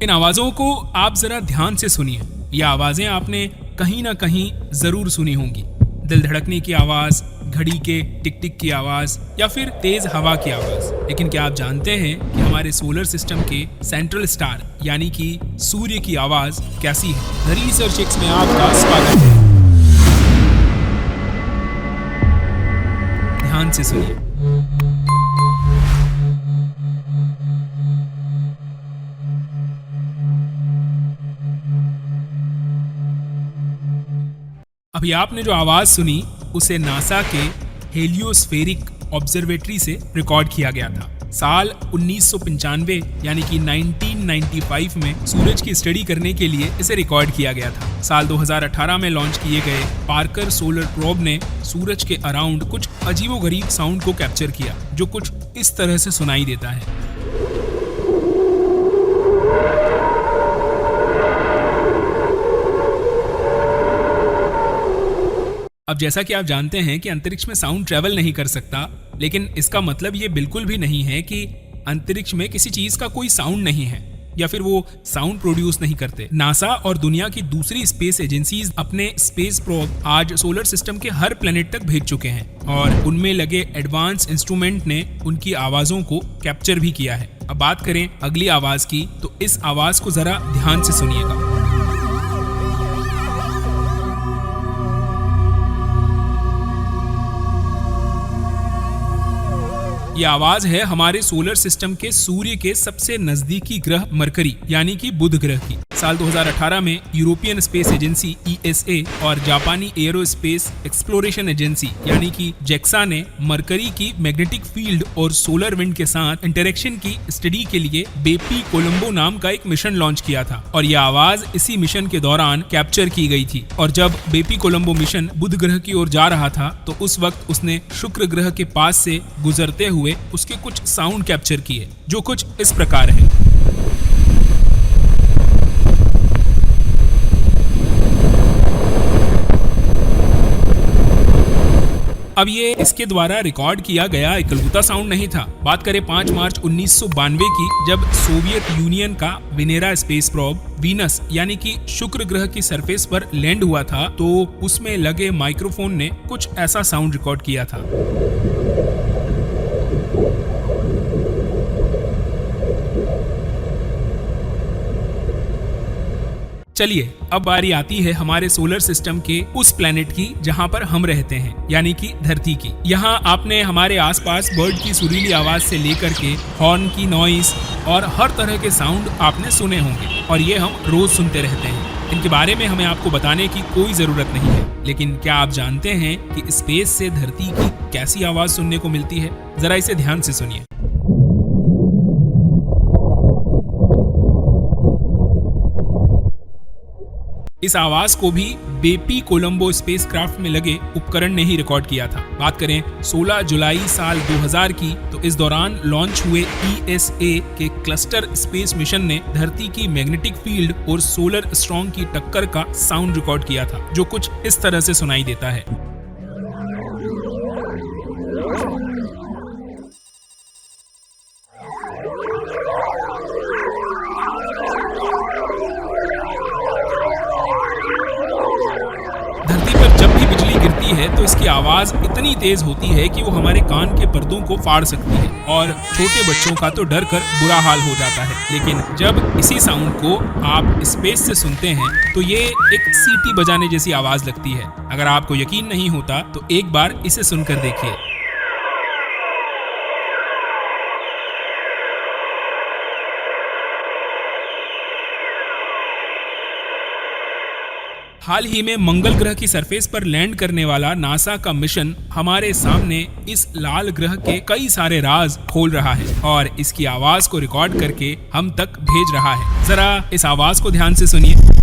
इन आवाजों को आप जरा ध्यान से सुनिए। ये आवाजें आपने कहीं ना कहीं जरूर सुनी होंगी। दिल धड़कने की आवाज, घड़ी के टिक टिक की आवाज या फिर तेज हवा की आवाज। लेकिन क्या आप जानते हैं कि हमारे सोलर सिस्टम के सेंट्रल स्टार यानी कि सूर्य की आवाज कैसी है? द रिसर्च एक्स में आपका स्वागत है। ध्यान से सुनिए। अभी आपने जो आवाज सुनी उसे नासा के हेलियोस्फेरिक ऑब्जर्वेटरी से रिकॉर्ड किया गया था। साल 1995 यानी कि 1995 में सूरज की स्टडी करने के लिए इसे रिकॉर्ड किया गया था। साल 2018 में लॉन्च किए गए पार्कर सोलर प्रोब ने सूरज के अराउंड कुछ अजीबोगरीब साउंड को कैप्चर किया, जो कुछ इस तरह से सुनाई देता है। अब जैसा कि आप जानते हैं कि अंतरिक्ष में साउंड ट्रेवल नहीं कर सकता, लेकिन इसका मतलब ये बिल्कुल भी नहीं है कि अंतरिक्ष में किसी चीज का कोई साउंड नहीं है या फिर वो साउंड प्रोड्यूस नहीं करते। नासा और दुनिया की दूसरी स्पेस एजेंसीज अपने स्पेस प्रोब आज सोलर सिस्टम के हर प्लेनेट तक भेज चुके हैं और उनमें लगे एडवांस इंस्ट्रूमेंट ने उनकी आवाजों को कैप्चर भी किया है। अब बात करें अगली आवाज की, तो इस आवाज को जरा ध्यान से सुनिएगा। ये आवाज है हमारे सोलर सिस्टम के सूर्य के सबसे नजदीकी ग्रह मरकरी यानी कि बुध ग्रह की। साल 2018 में यूरोपियन स्पेस एजेंसी ESA और जापानी एरोस्पेस एक्सप्लोरेशन एजेंसी यानी कि जेक्सा ने मरकरी की मैग्नेटिक फील्ड और सोलर विंड के साथ इंटरेक्शन की स्टडी के लिए बेपी कोलंबो नाम का एक मिशन लॉन्च किया था और यह आवाज इसी मिशन के दौरान कैप्चर की गई थी। और जब बेपी कोलंबो मिशन बुध ग्रह की ओर जा रहा था तो उस वक्त उसने शुक्र ग्रह के पास से गुजरते हुए उसके कुछ साउंड कैप्चर किए, जो कुछ इस प्रकार है। अब ये इसके द्वारा रिकॉर्ड किया गया इकलौता साउंड नहीं था। बात करें 5 मार्च 1992 की, जब सोवियत यूनियन का विनेरा स्पेस प्रोब वीनस यानी कि शुक्र ग्रह की सरफेस पर लैंड हुआ था, तो उसमें लगे माइक्रोफोन ने कुछ ऐसा साउंड रिकॉर्ड किया था। चलिए अब बारी आती है हमारे सोलर सिस्टम के उस प्लेनेट की जहां पर हम रहते हैं, यानी कि धरती की। यहाँ आपने हमारे आसपास बर्ड की सुरीली आवाज से लेकर के हॉर्न की नॉइस और हर तरह के साउंड आपने सुने होंगे और ये हम रोज सुनते रहते हैं। इनके बारे में हमें आपको बताने की कोई जरूरत नहीं है, लेकिन क्या आप जानते हैं कि स्पेस से धरती की कैसी आवाज सुनने को मिलती है? जरा इसे ध्यान से सुनिए। इस आवाज को भी बेपी कोलंबो स्पेसक्राफ्ट में लगे उपकरण ने ही रिकॉर्ड किया था। बात करें 16 जुलाई साल 2000 की, तो इस दौरान लॉन्च हुए ESA के क्लस्टर स्पेस मिशन ने धरती की मैग्नेटिक फील्ड और सोलर स्टॉर्म की टक्कर का साउंड रिकॉर्ड किया था, जो कुछ इस तरह से सुनाई देता है। है तो इसकी आवाज इतनी तेज होती है कि वो हमारे कान के पर्दों को फाड़ सकती है और छोटे बच्चों का तो डर कर बुरा हाल हो जाता है। लेकिन जब इसी साउंड को आप स्पेस से सुनते हैं तो ये एक सीटी बजाने जैसी आवाज लगती है। अगर आपको यकीन नहीं होता तो एक बार इसे सुनकर देखिए। हाल ही में मंगल ग्रह की सरफेस पर लैंड करने वाला नासा का मिशन हमारे सामने इस लाल ग्रह के कई सारे राज खोल रहा है और इसकी आवाज को रिकॉर्ड करके हम तक भेज रहा है। जरा इस आवाज को ध्यान से सुनिए।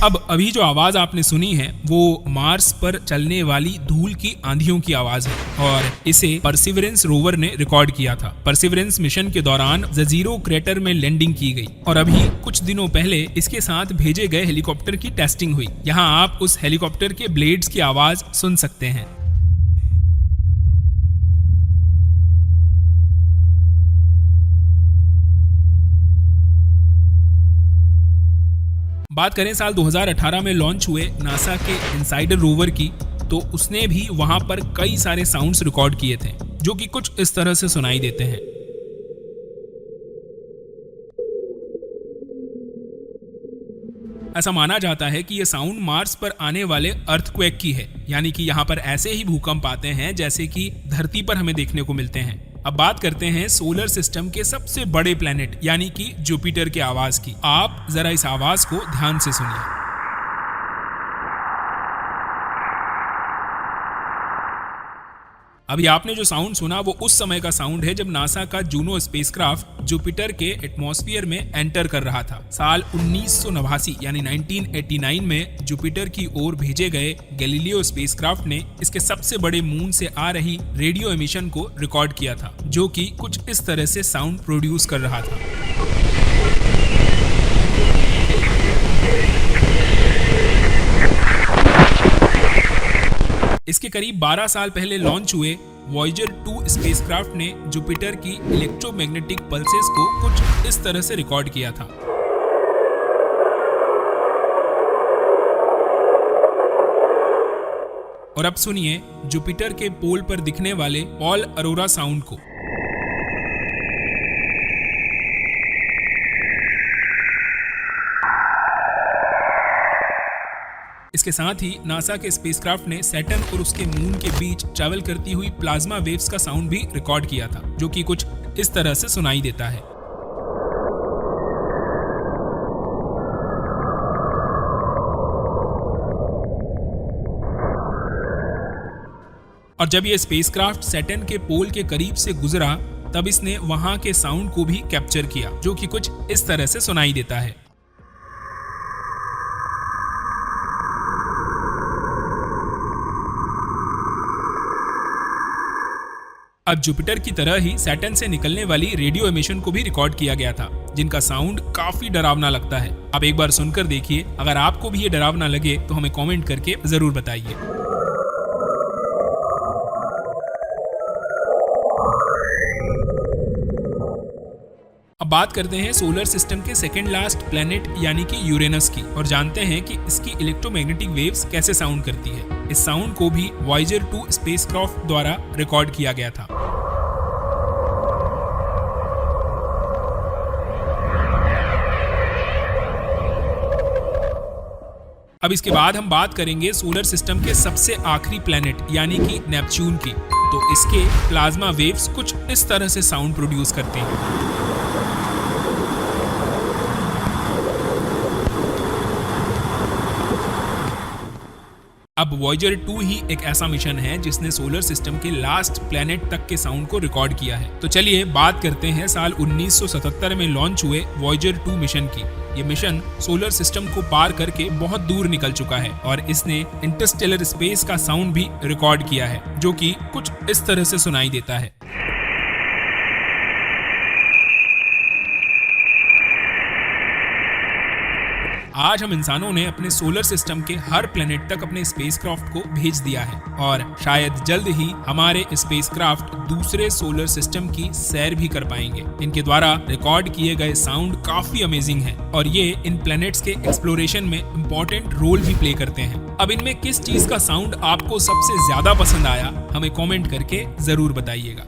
अब अभी जो आवाज आपने सुनी है वो मार्स पर चलने वाली धूल की आंधियों की आवाज है और इसे परसिवरेंस रोवर ने रिकॉर्ड किया था। परसिवरेंस मिशन के दौरान जजीरो क्रेटर में लैंडिंग की गई और अभी कुछ दिनों पहले इसके साथ भेजे गए हेलीकॉप्टर की टेस्टिंग हुई। यहाँ आप उस हेलीकॉप्टर के ब्लेड्स की आवाज सुन सकते हैं। बात करें साल 2018 में लॉन्च हुए नासा के इनसाइडर रोवर की, तो उसने भी वहां पर कई सारे साउंड्स रिकॉर्ड किए थे जो कि कुछ इस तरह से सुनाई देते हैं। ऐसा माना जाता है कि यह साउंड मार्स पर आने वाले अर्थक्वेक की है, यानी कि यहाँ पर ऐसे ही भूकंप आते हैं जैसे कि धरती पर हमें देखने को मिलते हैं। अब बात करते हैं सोलर सिस्टम के सबसे बड़े प्लेनेट यानी कि जुपिटर के आवाज की। आप जरा इस आवाज को ध्यान से सुनिए। अभी आपने जो साउंड सुना वो उस समय का साउंड है जब नासा का जूनो स्पेसक्राफ्ट जुपिटर के एटमॉस्फेयर में एंटर कर रहा था। साल 1989 यानी 1989 में जुपिटर की ओर भेजे गए गैलीलियो स्पेसक्राफ्ट ने इसके सबसे बड़े मून से आ रही रेडियो एमिशन को रिकॉर्ड किया था, जो कि कुछ इस तरह से साउंड प्रोड्यूस कर रहा था। इसके करीब 12 साल पहले लॉन्च हुए वॉयेजर 2 स्पेसक्राफ्ट ने जुपिटर की इलेक्ट्रोमैग्नेटिक पल्सेस को कुछ इस तरह से रिकॉर्ड किया था। और अब सुनिए जुपिटर के पोल पर दिखने वाले पॉल अरोरा साउंड को। इसके साथ ही नासा के स्पेसक्राफ्ट ने सैटर्न और उसके मून के बीच ट्रैवल करती हुई प्लाज्मा वेव्स का साउंड भी रिकॉर्ड किया था, जो कि कुछ इस तरह से सुनाई देता है। और जब यह स्पेसक्राफ्ट सैटर्न के पोल के करीब से गुजरा तब इसने वहां के साउंड को भी कैप्चर किया, जो कि कुछ इस तरह से सुनाई देता है। अब जुपिटर की तरह ही सैटर्न से निकलने वाली रेडियो एमिशन को भी रिकॉर्ड किया गया था, जिनका साउंड काफी डरावना लगता है। आप एक बार सुनकर देखिए, अगर आपको भी ये डरावना लगे तो हमें कमेंट करके जरूर बताइए। अब बात करते हैं सोलर सिस्टम के सेकेंड लास्ट प्लेनेट यानी कि यूरेनस की, और जानते हैं कि इसकी इलेक्ट्रोमैग्नेटिक वेव्स कैसे साउंड करती है। इस साउंड को भी वॉयेजर 2 स्पेसक्राफ्ट द्वारा रिकॉर्ड किया गया था। अब इसके बाद हम बात करेंगे सोलर सिस्टम के सबसे आखिरी प्लेनेट यानी कि नेपच्यून की। तो इसके प्लाज्मा वेव्स कुछ इस तरह से साउंड प्रोड्यूस करते हैं। अब वॉयेजर 2 ही एक ऐसा मिशन है जिसने सोलर सिस्टम के लास्ट प्लेनेट तक के साउंड को रिकॉर्ड किया है। तो चलिए बात करते हैं साल 1977 में लॉन्च हुए वॉयेजर 2 मिशन की। ये मिशन सोलर सिस्टम को पार करके बहुत दूर निकल चुका है और इसने इंटरस्टेलर स्पेस का साउंड भी रिकॉर्ड किया है, जो कि कुछ इस तरह से सुनाई देता है। आज हम इंसानों ने अपने सोलर सिस्टम के हर प्लेनेट तक अपने स्पेसक्राफ्ट को भेज दिया है और शायद जल्द ही हमारे स्पेसक्राफ्ट दूसरे सोलर सिस्टम की सैर भी कर पाएंगे। इनके द्वारा रिकॉर्ड किए गए साउंड काफी अमेजिंग है और ये इन प्लेनेट्स के एक्सप्लोरेशन में इम्पोर्टेंट रोल भी प्ले करते हैं। अब इनमें किस चीज का साउंड आपको सबसे ज्यादा पसंद आया, हमें कमेंट करके जरूर बताइएगा।